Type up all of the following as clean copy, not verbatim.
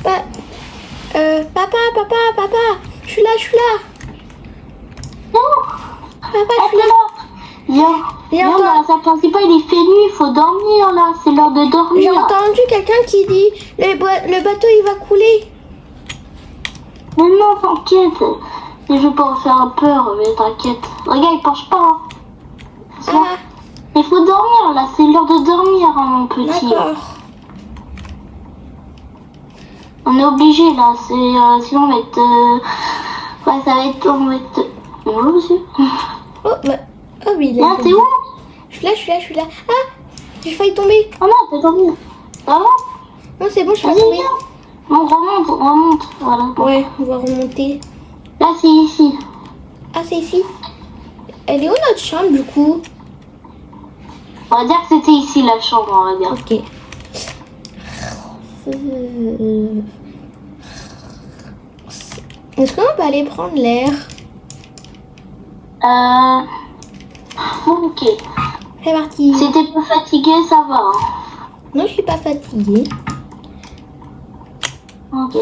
Bah, papa, je suis là. Non, Papa, je suis là. viens dans la salle principale, il fait nuit, il faut dormir là, c'est l'heure de dormir. J'ai entendu quelqu'un qui dit le bateau il va couler. Mais non, t'inquiète. Je vais pas vous faire peur, mais t'inquiète. Regarde, il penche pas. Hein. Ah, Il faut dormir là, c'est l'heure de dormir, hein, mon petit. d'accord. On est obligé là, sinon on va être. Ouais, ça va être. On va être. Bonjour monsieur. Oh, bah. Oh, oui, il est Là, t'es où? Je suis là. Ah, j'ai failli tomber. Oh non, t'es tombé. Ça va? Non, c'est bon, je suis pas Vas-y, tombée. viens. On remonte. Voilà. Bon. Ouais, on va remonter. Là, c'est ici. Ah, c'est ici. Elle est où notre chambre du coup? On va dire que c'était ici la chambre, on va dire. Ok. Est-ce qu'on peut aller prendre l'air? Ok. C'est parti. Si t'es pas fatigué, ça va. Hein. Non, je suis pas fatiguée. Ok.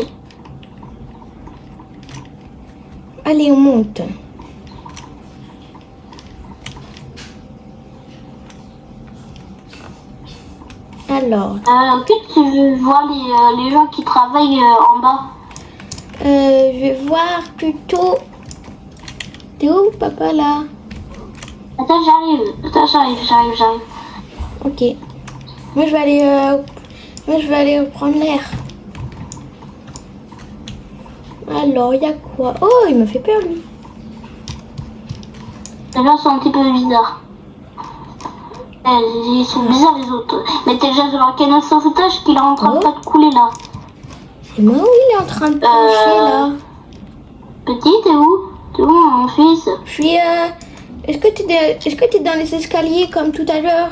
Allez, on monte. Alors, Que tu veux voir les gens qui travaillent en bas? je vais voir plutôt. T'es où, papa, là? Attends, j'arrive. Ok. Moi, je vais aller prendre l'air. Alors, il y a quoi? Oh, il me fait peur, lui. Les gens sont un petit peu bizarres. Ils sont bizarres les autres. Mais t'es déjà sur un canal sans étage qu'il est en train de couler là. C'est moi où il est en train de pencher, là? Petit, t'es où? T'es où mon fils? Je suis... Est-ce que t'es dans les escaliers comme tout à l'heure?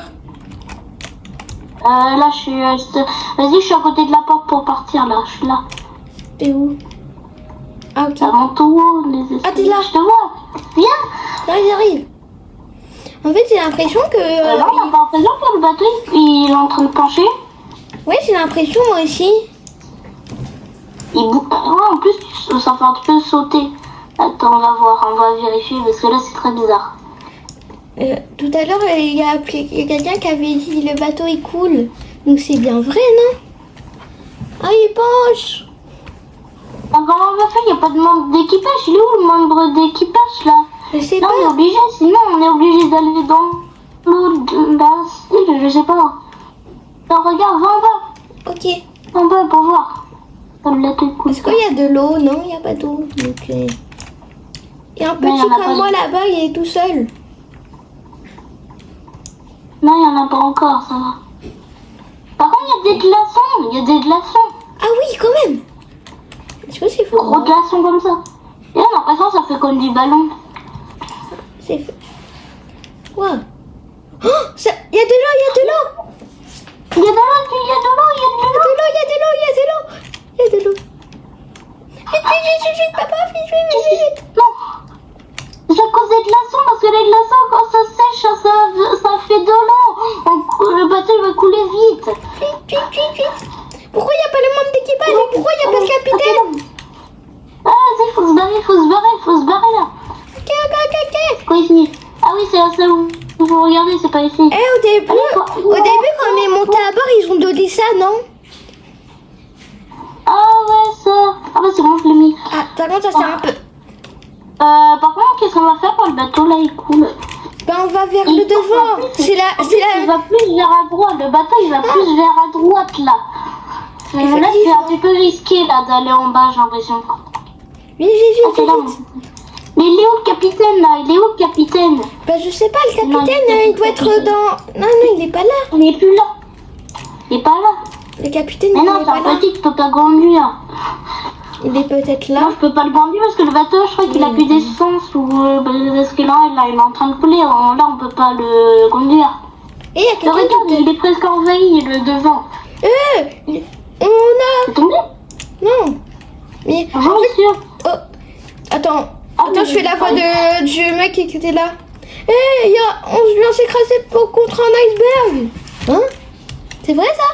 Là je suis... Vas-y, je suis à côté de la porte pour partir là. Je suis là. T'es où? Ah, ok. Ça monte en haut, les escaliers. Ah, t'es là. Je te vois. Viens. J'arrive. En fait, j'ai l'impression que... non, t'as pas l'impression que le bateau il est en train de pencher? Ouais, j'ai l'impression, moi aussi. Ouais, en plus, ça fait un peu sauter. Attends, on va voir, on va vérifier parce que là c'est très bizarre. Tout à l'heure, il y a quelqu'un qui avait dit le bateau il coule. Donc c'est bien vrai, non? Ah, il penche. Comment on va faire? Il n'y a pas de membre d'équipage. Il est où le membre d'équipage là? Je sais Non, pas. on est obligé, sinon on est obligé d'aller dans l'eau de la île, je sais pas. Non, regarde, va en bas. Ok. En bas pour voir. Comme la tête coule. Est-ce qu'il y a de l'eau? Non, il n'y a pas d'eau. Donc, et un Non, il y petit en a pas comme moi là-bas, il est tout seul. Non, il n'y en a pas encore, ça va. Par contre, il y a des glaçons. Il y a des glaçons. Ah oui, quand même. Est-ce que c'est faux? Gros glaçons comme ça. Et là, j'ai l'impression que ça fait comme du ballon. C'est faux. Wow. Oh, il y a de l'eau, il y a de l'eau. Il y a de l'eau, il y a de l'eau, il y a de l'eau. Il y a de l'eau, il y a de l'eau. Il y a de l'eau. Vite, papa, vite. Non. C'est à cause des glaçons, parce que les glaçons, quand ça sèche, ça fait de l'eau. Le bateau, il va couler vite. Vite. Pourquoi il n'y a pas le membre d'équipage et pourquoi il n'y a pas le capitaine? Ah, vas-y, faut se barrer là. Ok. Quoi ici? Ah oui, c'est là où vous regardez, c'est pas ici. Au début, quand on est monté à bord, ils ont donné ça, non? Ah ouais, ça. Ah bah c'est bon, je l'ai mis. Ah, par contre, ça sert un peu. Par contre, qu'est-ce qu'on va faire quand le bateau là il coule? Ben, on va vers le devant. Il va plus vers à droite. Le bateau il va plus vers à droite là. Là c'est un petit peu risqué là d'aller en bas, j'ai l'impression. Vite. Mais il est où le capitaine là? Il est où le capitaine? Ben, je sais pas, le capitaine, il doit être dans... Non, il est pas là. Il est plus là. Il est pas là. Le capitaine, Mais il non, est c'est pas un là. petit, tu peux pas conduire. Il est peut-être Non, là. je peux pas le conduire parce que le bateau, je crois qu'il a plus d'essence ou parce que là, il est en train de couler. Là, on peut pas le conduire. Et il y a quelqu'un Regarde, qui... il est presque envahi le devant. On a... C'est tombé? Non. Mais... Bonjour, monsieur. Oh. Attends, mais je fais la voix du mec qui était là. On vient s'écraser contre un iceberg. Hein? C'est vrai ça?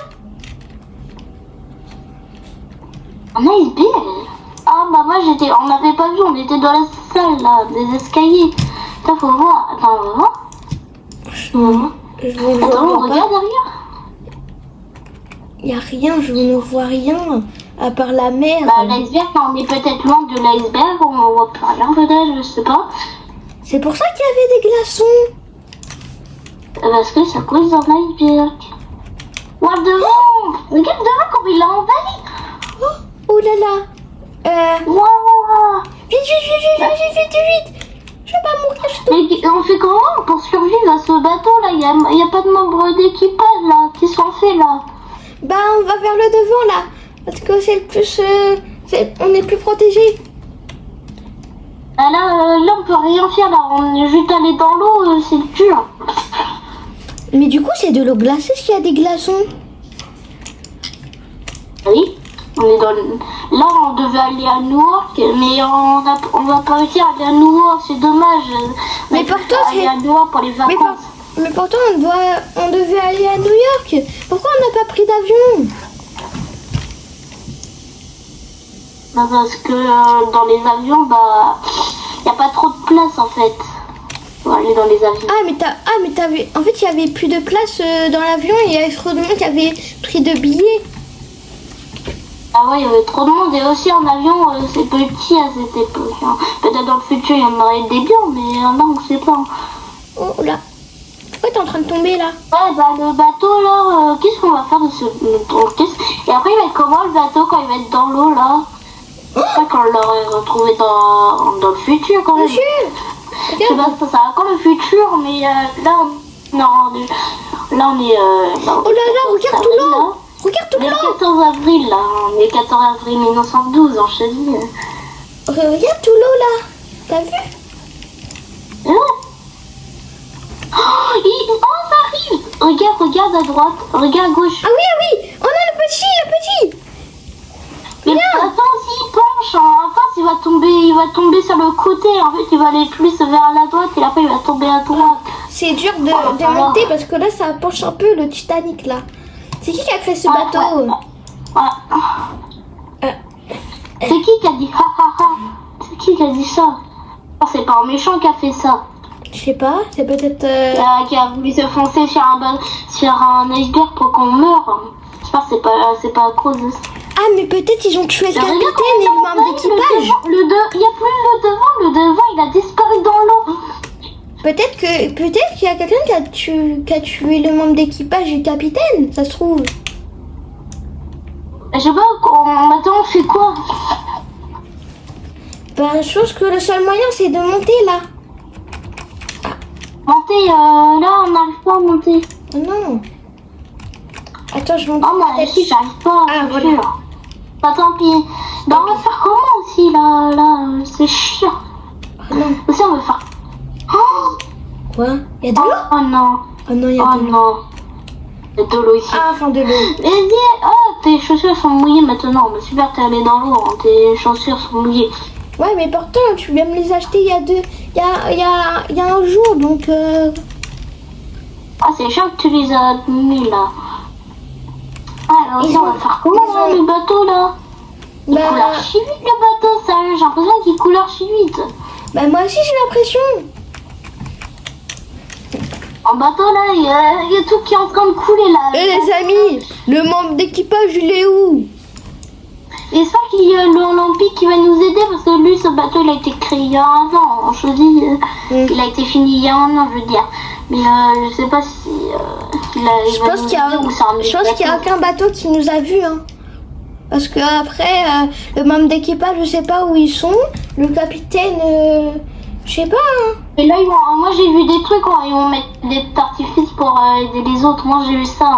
Un iceberg. Ah bah moi on n'avait pas vu, on était dans la salle là, des escaliers. Attends, faut voir. Attends, on va voir. Attends, on regarde derrière. Il n'y a rien, je ne vois rien. À part la mer. Bah l'iceberg, on est peut-être loin de l'iceberg, on voit pas rien peut-être, je sais pas. C'est pour ça qu'il y avait des glaçons. Parce que ça cause dans l'iceberg. Regarde devant. Regarde devant comme il l'a envahi. Oh là là. Wow. Vite. Je vais pas mourir. Mais on fait comment pour survivre à ce bateau là? Il y a pas de membres d'équipage là qui sont faits là. Bah on va vers le devant là. Parce que c'est le plus... on est plus protégé. Ah là, on peut rien faire là. On est juste allé dans l'eau, c'est dur. Mais du coup c'est de l'eau glacée s'il y a des glaçons. Oui. On est dans Là, on devait aller à Newark, mais on va pas réussir à aller à Newark, c'est dommage. Mais pourtant, aller à Newark pour les vacances. Mais pourtant, on devait aller à New York. Pourquoi on n'a pas pris d'avion? Bah parce que dans les avions, bah, y a pas trop de place en fait. Pour aller dans les avions. Mais t'avais... En fait, il y avait plus de place dans l'avion et il y avait trop de monde qui avait pris de billets. Ah ouais, il y avait trop de monde et aussi en avion, c'est petit à cette époque. Hein. Peut-être dans le futur, il y en aurait des biens, mais là, on sait pas. Oh là. Pourquoi t'es en train de tomber là? Ouais, bah le bateau là, qu'est-ce qu'on va faire de ce... Et après, il va être comment le bateau quand il va être dans l'eau là? Pas qu'on l'aurait retrouvé dans le futur quand même. Monsieur, je sais pas, ça va quand le futur, mais là, on est... Là, on est... oh là là, regarde tout l'eau. Regarde tout le l'eau. 14 avril là, on est 14 avril 1912 en Cheville. Regarde tout l'eau là. T'as vu? Oh, ça arrive. Regarde à droite, regarde à gauche. Ah oui, on a le petit. Mais attends, s'il penche, en face il va tomber sur le côté. En fait, il va aller plus vers la droite et après il va tomber à droite. C'est dur de monter parce que là ça penche un peu le Titanic là. C'est qui a créé ce bateau? C'est qui a dit ha ha ha? C'est qui a dit ça? Oh, c'est pas un méchant qui a fait ça. Je sais pas, c'est peut-être... Qui a voulu se foncer sur un iceberg pour qu'on meure. Je pense que c'est pas à cause de ça. Ah mais peut-être ils ont tué le capitaine et le membre d'équipage. Il n'y a plus le devant, il a disparu dans l'eau. Peut-être qu'il y a quelqu'un qui a tué le membre d'équipage du capitaine, ça se trouve. Je sais pas, maintenant on fait quoi? Ben je pense que le seul moyen c'est de monter là. Monter, là on n'arrive pas à monter. Oh non. Attends, je monte. Oh moi aussi j'arrive pas. Ah voilà. Bah tant pis. Bah on va faire comment aussi là, c'est chiant. Oh non. Aussi on va faire... Oh, Quoi? Il y a de l'eau? oh non. Oh non, il y a Oh de l'eau. non. Il y a de l'eau ici. Ah, enfin de l'eau. Tes chaussures sont mouillées maintenant. Bah, super, t'es allé dans l'eau. Hein. Tes chaussures sont mouillées. Ouais, mais pourtant, tu viens me les acheter il y a un jour, donc... Ah, c'est chiant que tu les as mis là. Alors, aussi, on va faire comment là, le bateau là? Il coule archi vite le bateau, sérieux. J'ai l'impression qu'il coule archi vite. Bah, moi aussi, j'ai l'impression. En bateau là, il y a tout qui est en train de couler là. Les amis, le membre d'équipage, il est où? J'espère qu'il y a l'Olympique qui va nous aider parce que lui, ce bateau, il a été créé il y a 1 an. Je dis, il a été fini il y a 1 an, je veux dire. Mais je sais pas si je pense qu'il y a aucun bateau qui nous a vus. Hein. Parce que après, le membre d'équipage, je sais pas où ils sont. Le capitaine, je sais pas. Hein. Et là, moi j'ai vu des trucs, ils vont mettre des artifices pour aider les autres. Moi j'ai vu ça.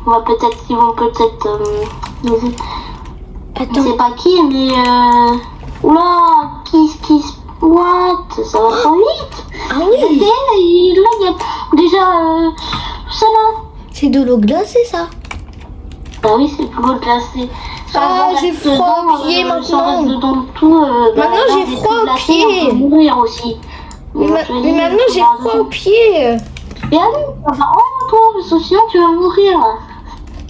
Ils vont peut-être nous aider. Attends. Je sais pas qui, mais oula, what? Ça va pas vite. Ah oui. Là, il y a déjà ça là. C'est de l'eau glacée, ça. Bah oui, c'est de l'eau glacée. Ah, j'ai froid aux pieds maintenant. Maintenant, j'ai froid aux pieds. On va mourir aussi. Mais maintenant, j'ai froid aux pieds. Et allez, ça va toi, parce que sinon tu vas mourir.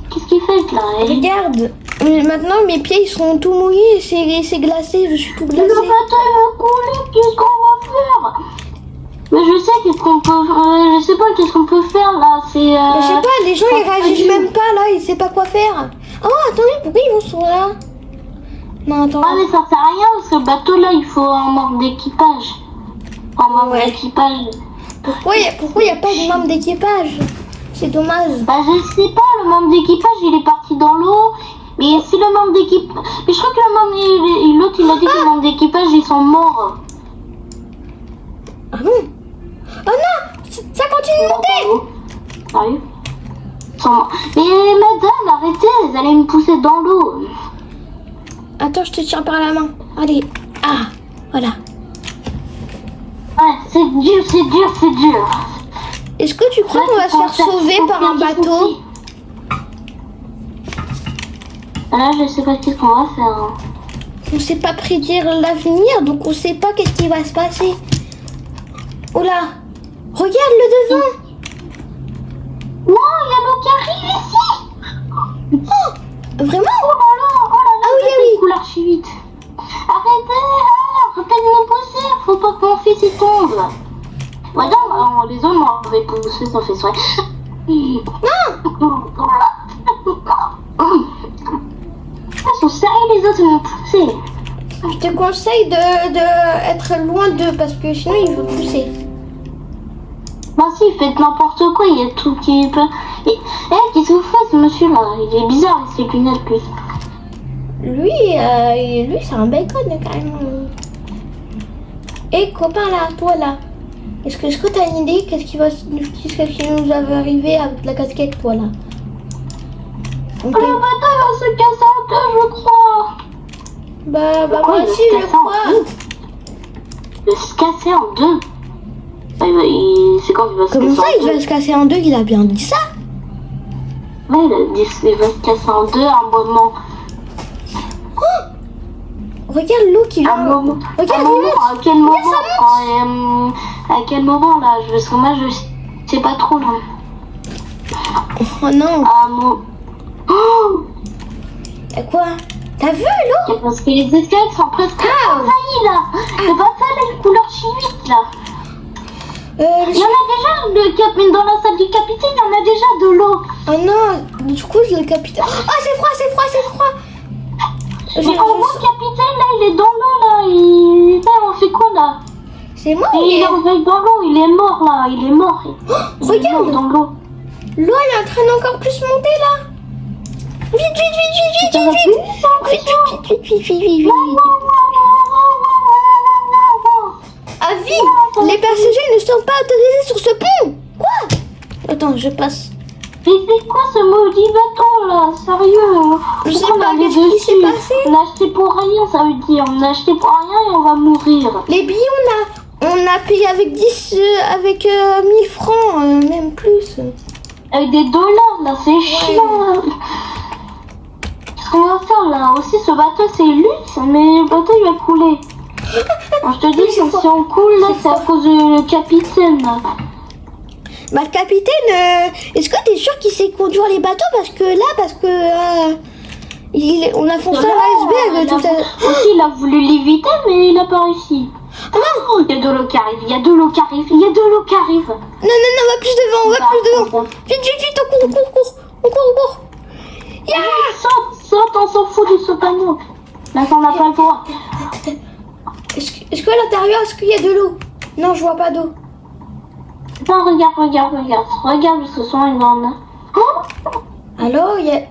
Qu'est-ce qu'il fait là? Regarde. Mais maintenant, mes pieds ils sont tout mouillés, c'est glacé, je suis tout glacé. Le bateau il va couler, qu'est-ce qu'on va faire? Mais je sais qu'est-ce qu'on peut, je sais pas qu'est-ce qu'on peut faire là, c'est. Mais je sais pas, les gens ils réagissent même pas là, ils savent pas quoi faire. Oh attendez, pourquoi ils vont sur là? Non attends. Ah mais ça sert à rien parce que le bateau là il faut un membre d'équipage. Un membre d'équipage. Pourquoi y a pas de membre d'équipage? C'est dommage. Bah je sais pas, le membre d'équipage il est parti dans l'eau. Mais si le membre d'équipage... Mais je crois que le membre... L'autre il a dit que les membres d'équipage ils sont morts. Ah bon? Oh non! Ça continue de monter! Sérieux? Mais madame, arrêtez, vous allez me pousser dans l'eau. Attends, je te tiens par la main. Allez. Ah, voilà. Ouais, c'est dur, c'est dur, c'est dur. Est-ce que tu crois qu'on va se faire sauver par un bateau? Là, je sais pas qu'est-ce qu'on va faire. Hein. On sait pas prédire l'avenir, donc on sait pas qu'est-ce qui va se passer. Oh là! Regarde le devant! Non, il y a l'eau qui arrive ici! Oh! Vraiment? Oh là, ah oui, oui. Il coule archi vite. Arrêtez, arrêtez de me pousser, faut pas que mon fils y tombe. Regarde, les hommes m'avaient poussé, ça fait sourire. Non! Ils sont sérieux, les autres, ils m'ont poussé. Je te conseille de être loin d'eux parce que sinon ils vont pousser. Bah si, faites n'importe quoi, il y a tout qui peut... qu'est-ce que vous faites ce monsieur-là? Il est bizarre avec ses lunettes, lui. Lui c'est un bacon carrément. Hé copain là, toi là. Est-ce que t'as une idée qu'est-ce qui nous avait arrivé avec la casquette toi là? Okay. Le bateau va se casser en deux, je crois. Bah moi aussi je crois. Il va se casser en deux. C'est quand il va se casser en deux? Comment ça il va se casser en deux? Il a bien dit ça? Ouais, il a dit qu'il va se casser en deux à un moment. Oh, regarde l'eau qui vient. Regarde à quel moment? À quel moment là? Parce que moi je sais pas trop là. Oh non. Oh! Quoi? T'as vu l'eau? Parce que les escaliers sont presque envahis là. C'est pas ça les couleurs chimiques là. Il y en a déjà dans la salle du capitaine, il y en a déjà de l'eau. Oh non, du coup le capitaine. Ah c'est froid. Mais on voit le capitaine là, il est dans l'eau là. Là, on fait quoi là? C'est moi. Il est envahi dans l'eau, il est mort là, il est mort. Regarde dans l'eau. L'eau elle est en train d'encore plus monter là. Vite. Ah vite, les passagers ne sont pas autorisés sur ce pont. Quoi? Attends, je passe. Mais c'est quoi ce maudit bateau là? Sérieux? Je sais pas, qu'est-ce qui s'est passé? On a acheté pour rien, ça veut dire. On a acheté pour rien et on va mourir. Les billets, on a payé avec 1000 francs, même plus. Avec des dollars là, c'est chiant. Qu'est-ce qu'on va faire là? Aussi, ce bateau c'est luxe, mais le bateau il va couler. Alors, je te dis que si on coule là, c'est à cause du capitaine là. Bah le capitaine, est-ce que t'es sûr qu'il sait conduire les bateaux? Parce que on a foncé à l'iceberg tout à l'heure. Aussi il a voulu l'éviter mais il a pas réussi. Oh, il y a de l'eau qui arrive, il y a de l'eau qui arrive. Non, va plus devant, Vite, on court. Yeah! Saute, on s'en fout de ce panneau. Là, on n'a pas le droit. Est-ce que à l'intérieur, est-ce qu'il y a de l'eau? Non, je vois pas d'eau. Attends, regarde. Regarde, ce sont les grandes. Alors, il y a...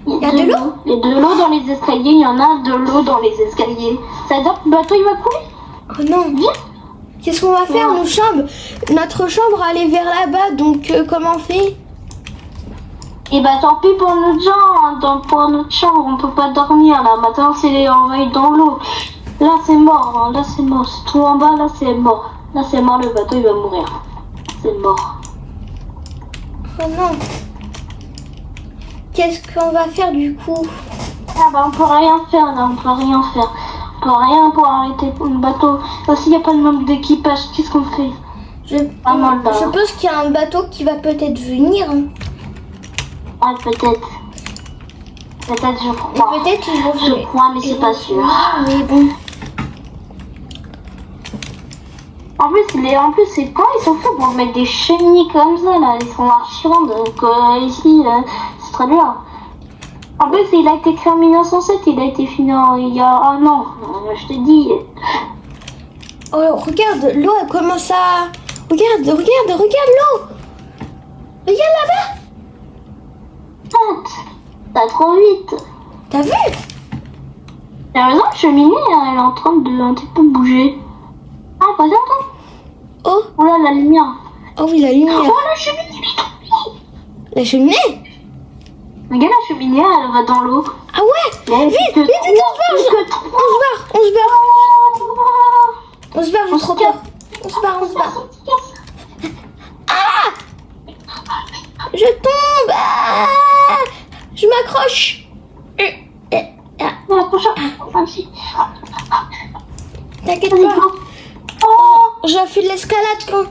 Il y a de l'eau? Il y a de l'eau dans les escaliers, il y en a de l'eau dans les escaliers. Ça veut dire que le bateau, il va couler? Oh non. Viens. Qu'est-ce qu'on va faire, nos chambres? Notre chambre, elle est vers là-bas, donc comment on fait? Et bah tant pis pour notre genre, pour notre chambre, on peut pas dormir là. Maintenant, c'est envahi dans l'eau. Là, c'est mort, c'est tout en bas, là, c'est mort. Là, c'est mort, le bateau, il va mourir. C'est mort. Oh non. Qu'est-ce qu'on va faire du coup? Ah bah on peut rien faire là, on peut rien pour arrêter le bateau. Aussi il n'y a pas de membre d'équipage, qu'est-ce qu'on fait? Je pense qu'il y a un bateau qui va peut-être venir. Hein. Ouais peut-être. Peut-être, je crois. Peut-être qu'ils vont Je crois, mais c'est pas sûr. Mais bon. En plus, c'est pas, ils sont faits pour mettre des chenilles comme ça, là. Ils sont archi-rondes. Donc, ici, c'est très bien. En plus, il a été créé en 1907, il a été fini il y a un an. Je te dis. Oh, regarde, l'eau, elle commence à... Regarde l'eau. Regarde là-bas. T'as trop vite. T'as vu? T'as raison, la cheminée, elle est en train de un petit peu bouger. Ah, pas ça, toi? Oh. Oh là, la lumière. Oh oui, la lumière. Oh, la cheminée. La cheminée? Regarde, la cheminée, elle va dans l'eau. Ah ouais. Vite, on se barre, j'ai trop peur. On se barre. Ah! Je tombe. Ah! Je m'accroche. T'inquiète pas. Oh, J'ai fait de l'escalade quand...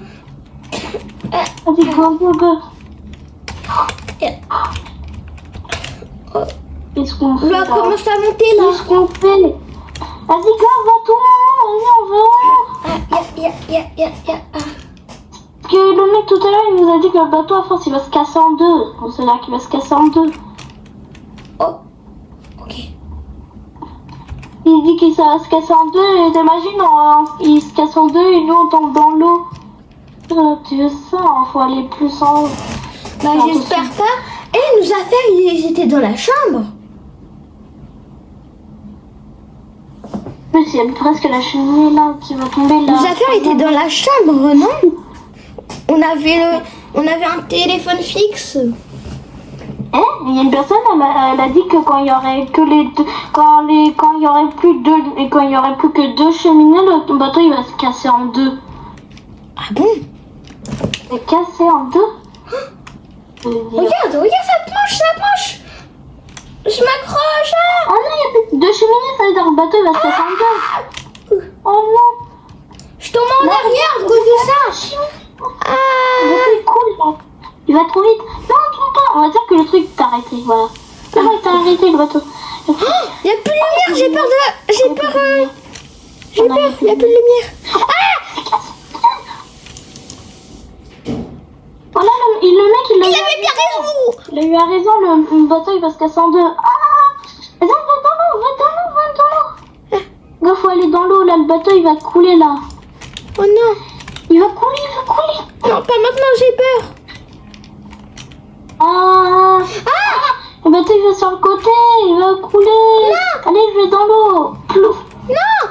vas-y, go. Oh. Qu'est-ce qu'on fait L'eau là? commence à monter là. Qu'est-ce qu'on fait? Vas-y, go, va-toi. Vas-y, on va. Parce que le mec tout à l'heure, il nous a dit que le bateau à force, il va se casser en deux. On sait là qu'il va se casser en deux. Oh. Ok. Il dit qu'il va se casser en deux et t'imagines, il se casse en deux et nous on tombe dans l'eau. Tu veux ça, faut aller plus en haut. Bah j'espère pas. Et nos affaires, ils étaient dans la chambre. Mais il y a presque la cheminée là qui va tomber là. Nos affaires étaient dans la chambre, non? On avait un téléphone fixe. Il y a une personne, elle a dit que quand il y aurait que les deux, quand il y aurait plus deux, et quand il y aurait plus que deux cheminées, le bateau il va se casser en deux. Ah bon? Se casser en deux? Regarde sa planche. Je m'accroche. Oh non, il y a plus deux cheminées, ça veut dire que le bateau il va se casser en deux. Oh non. Je tombe en arrière à cause de ça. Le bateau est cool là. Il va trop vite. Non, tombe pas. On va dire que le truc t'a arrêté, voilà. C'est bon, il t'a arrêté le bateau. Il n'y a plus de lumière, j'ai peur. Il n'y a plus de lumière. Ah! Voilà, le mec, il avait bien raison. Il a eu raison, le bateau il va se casser en deux. Ah! Va dans l'eau. Go, faut aller dans l'eau là, le bateau il va couler là. Oh non. Il va couler. Non, pas maintenant, j'ai peur. Ah! Le bateau il va sur le côté, il va couler. Non. Allez, je vais dans l'eau. Plouf. Non.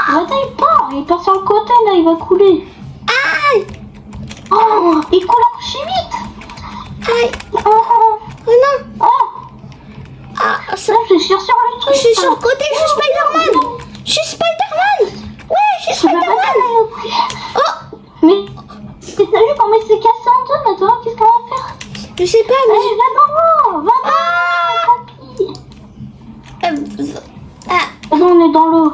Le bateau il part sur le côté là, il va couler. Aïe. Oh, il coule archi vite. Aïe. Oh non. Ah, ça, je suis sur le truc. Je suis sur le côté, je suis Spider-Man. Ouais, je suis Spider-Man. Oh. Mais, t'as vu comment il s'est cassé en deux maintenant? Qu'est-ce qu'on va faire? Je sais pas, mais... Allez, va dans l'eau. On est dans l'eau.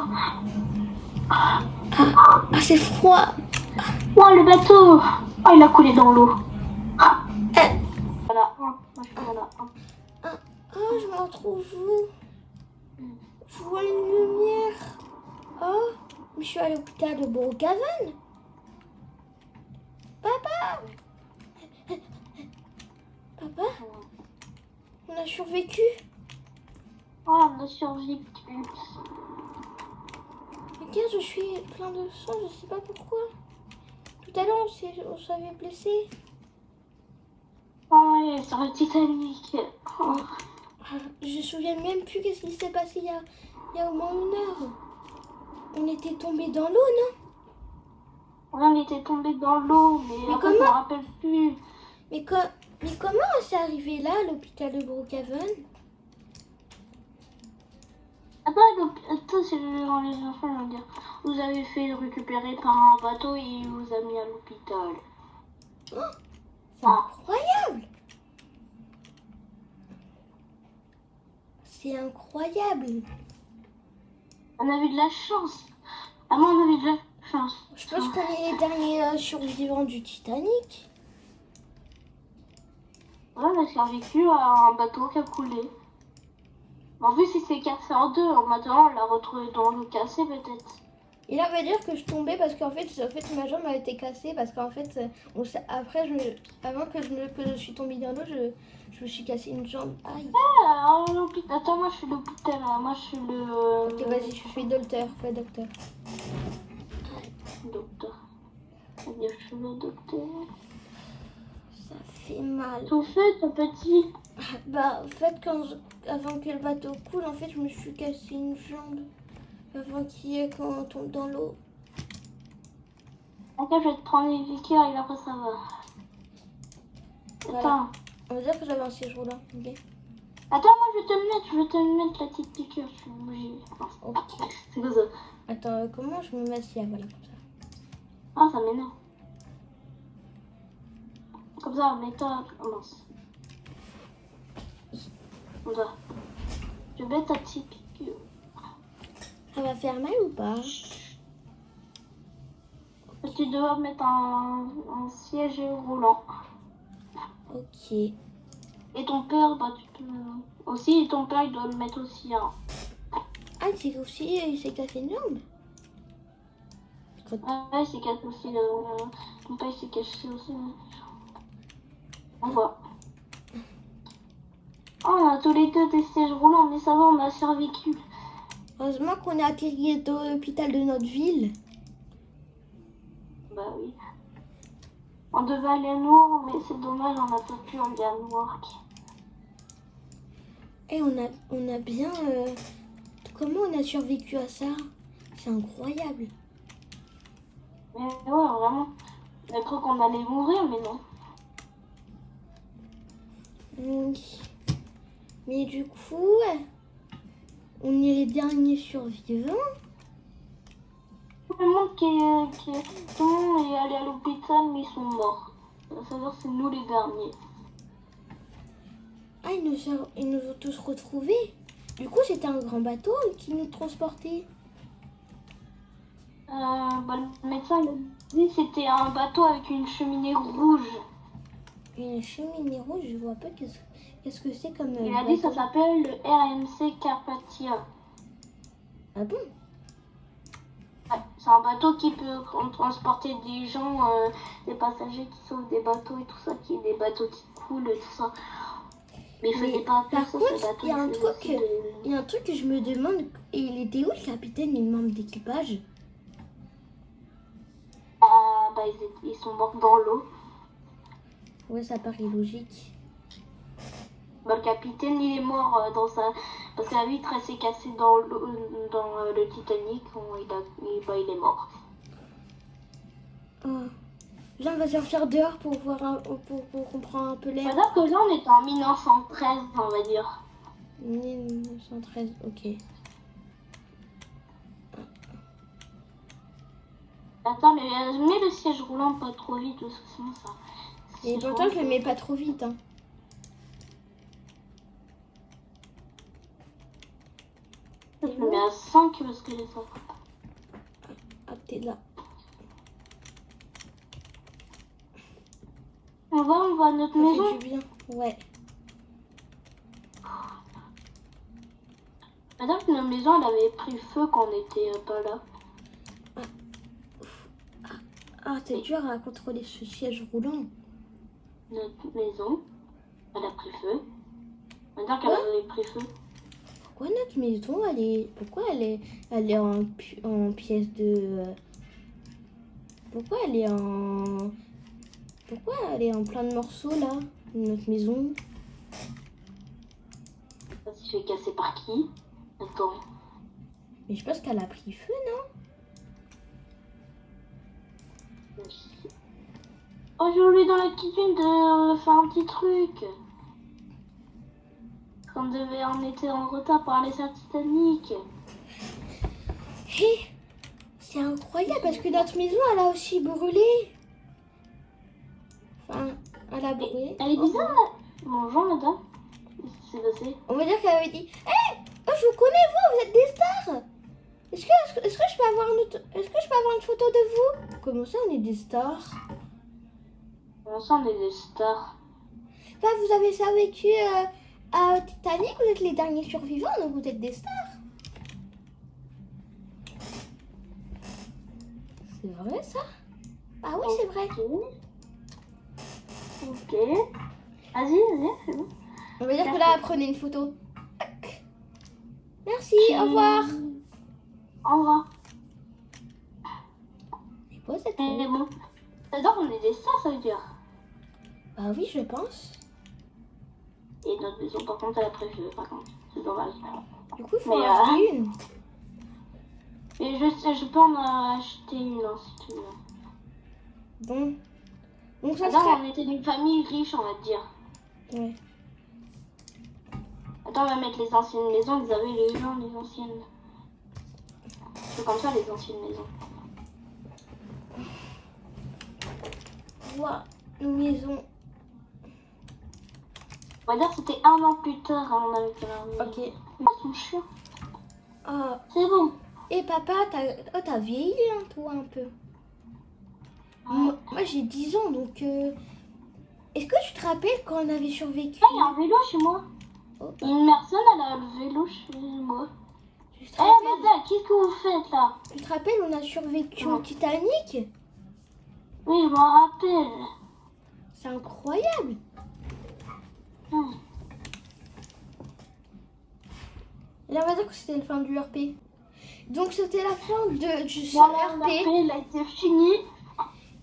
c'est froid. Oh, le bateau. Oh, il a coulé dans l'eau. Voilà, voilà. Oh, je me retrouve où? Je vois une lumière. Oh, mais je suis à l'hôpital de Brookhaven. Papa. Papa, on a survécu. Oh, on a survécu. Regarde, je suis plein de sang, je sais pas pourquoi. Tout à l'heure, on s'avait blessé. Oh, ouais, sur le Titanic. Oh. Je me souviens même plus qu'est-ce qui s'est passé il y a au moins 1 heure. On était tombé dans l'eau, non? Ouais, on était tombé dans l'eau, mais après, je me rappelle plus. Mais comment c'est arrivé là, à l'hôpital de Brookhaven? Attends, c'est les enfants vont dire. Vous avez fait récupérer par un bateau et il vous a mis à l'hôpital. Oh, c'est incroyable! C'est incroyable! On avait de la chance. Ah, moi, on avait de la chance. Je pense qu'on est les derniers survivants du Titanic. Ouais, on a survécu à un bateau qui a coulé. En plus, il s'est cassé en deux. Maintenant, on l'a retrouvé dans l'eau cassé, peut-être. Et là, on va dire que je tombais parce qu'en fait, ma jambe a été cassée parce qu'en fait, après, avant que je suis tombée dans l'eau, je me suis cassé une jambe. Aïe. Attends, moi, je suis l'hôpital. Moi, je suis le... Ok, vas-y, je suis docteur. Ouais, docteur. Docteur. C'est-à-dire, je suis le docteur. Ça fait mal. Tout fait, ton petit. Bah, en fait, avant que le bateau coule, en fait, je me suis cassé une jambe. Avant quand on tombe dans l'eau. Ok, je vais te prendre les piqûres et après ça va. Voilà. Attends. On va dire que j'avais un siège roulant, ok. Attends, moi je vais te mettre la petite piqûre. Je suis obligée. Ok. C'est quoi ça? Attends, comment je me mets assis? Voilà, comme ça. Ah, ça m'énerve. Comme ça, mets-toi. Oh mince. Comme ça. Je vais mettre ta petite piqûre. Ça va faire mal ou pas? Tu dois mettre un siège roulant. Ok. Et ton père, bah tu peux... Aussi, ton père, il doit le mettre aussi. Hein. Ah, c'est aussi, il s'est cassé une jambe? Ouais, il s'est cassé aussi. Ton père, il s'est cassé aussi. On voit. Oh, on a tous les deux des sièges roulants, mais ça va, on a survécu. Heureusement qu'on est atterri dans l'hôpital de notre ville. Bah oui. On devait aller à Noir, mais c'est dommage, on n'a pas pu aller à Noir. Et on a bien... Comment on a survécu à ça? C'est incroyable. Mais ouais, vraiment. On a cru qu'on allait mourir, mais non. Oui. Mais du coup, on est les derniers survivants. Tout le monde tout le monde est allé à l'hôpital, mais ils sont morts. Ça veut dire que c'est nous les derniers. Ah, ils nous ont tous retrouvés. Du coup, c'était un grand bateau qui nous transportait. Bah, le médecin il a dit que c'était un bateau avec une cheminée rouge. Une cheminée rouge, je vois pas qu'est-ce que c'est comme. Il a dit que ça s'appelle le RMC Carpathia. Ah bon? Ouais, c'est un bateau qui peut transporter des gens, des passagers qui sauvent des bateaux et tout ça, des bateaux qui coulent et tout ça. Mais il faisait pas par ça, contre, ce bateau. il y a un truc que je me demande, il était où le capitaine et le membre d'équipage? Ah, bah ils sont morts dans l'eau. Ouais, ça paraît logique. Bah, le capitaine, il est mort parce que la vitre elle s'est cassée dans le Titanic. Il est mort. Oh. Là, on va sortir dehors pour voir pour comprendre un peu l'air. C'est-à-dire que là, on est en 1913, on va dire. 1913, ok. Attends, mais mets le siège roulant pas trop vite, parce que sinon ça... Et pourtant, je le mets pas trop vite, hein. Je le mets à 5 parce que j'ai ça. Ah, t'es là. On va à notre maison. Ça fait du bien, ouais. Madame, notre maison, elle avait pris feu quand on était pas là. Ah, c'est dur à contrôler ce siège roulant. Notre maison, elle a pris feu. Madame, qu'elle avait pris feu. Pourquoi notre maison, pourquoi elle est en pièces de... Pourquoi elle est en plein de morceaux, là, notre maison? Ça s'est fait casser par qui? Attends. Mais je pense qu'elle a pris feu, non? Oh, j'ai oublié dans la cuisine de faire un petit truc. On était en retard pour aller sur Titanic. Hé, c'est incroyable parce que notre maison, elle a aussi brûlé. Enfin, elle a brûlé. Elle est bizarre. Bonjour, madame. Qu'est-ce qui s'est passé? On va dire qu'elle avait dit hé, je vous connais, vous êtes des stars. Est-ce que je peux avoir une photo de vous? Comment ça, on est des stars? Comment ça, on est des stars? Bah, vous avez survécu à Titanic, vous êtes les derniers survivants, donc vous êtes des stars. C'est vrai ça? Ah oui, c'est vrai. Ok. Vas-y, c'est bon. On va dire que là, prenez une photo. Tac. Merci, au revoir. Au revoir. C'est quoi cette Mais photo? bon. J'adore, on est des stars, ça veut dire. Bah oui, je pense. Et notre maison, par contre, elle a préféré, par contre. C'est dommage. Du coup, il faut Mais, en acheter une. Et je peux en acheter une, hein, si tu veux. Bon. Donc ça Attends, sera... on était d'une famille riche, on va te dire. Ouais. Attends, on va mettre les anciennes maisons. Ils avaient les gens, les anciennes. C'est comme ça, les anciennes maisons. Voilà, une maison. On va dire que c'était 1 an plus tard, hein, on avait fait la maison. Ok. Ils sont chiants. Ah. C'est bon. Et papa, t'as vieilli, hein, toi, un peu. Moi j'ai 10 ans, donc... Est-ce que tu te rappelles quand on avait survécu? Ah, il y a un vélo chez moi. Oh, Une personne, elle a le vélo chez moi. tu te Eh, rappelles, madame, qu'est-ce que vous faites, là? tu te rappelles, on a survécu au Non. Titanic? Oui, je m'en rappelle. C'est incroyable. Et là, on va dire que c'était la fin du RP. Donc, c'était la fin du Voilà, RP. l'appel a été fini.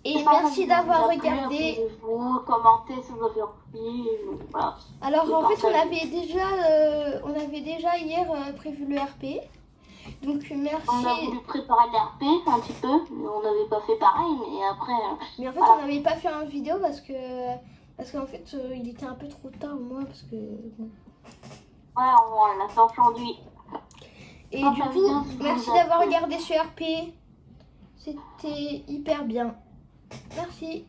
Et merci d'avoir regardé. Vous commentez si vous avez envie. Voilà. Alors, Et en fait, partagez. on avait déjà hier prévu le RP. Donc, On a merci. voulu préparer l'RP un petit peu, mais on n'avait pas fait pareil. Mais après, Mais en fait, voilà. on n'avait pas fait une vidéo parce qu'en fait, il était un peu trop tard, moi, parce que... bon. Ouais, on l'a fait aujourd'hui. Et Dans du ta coup, vidéo, si merci vous d'avoir avez- regardé ce RP. C'était hyper bien. Merci.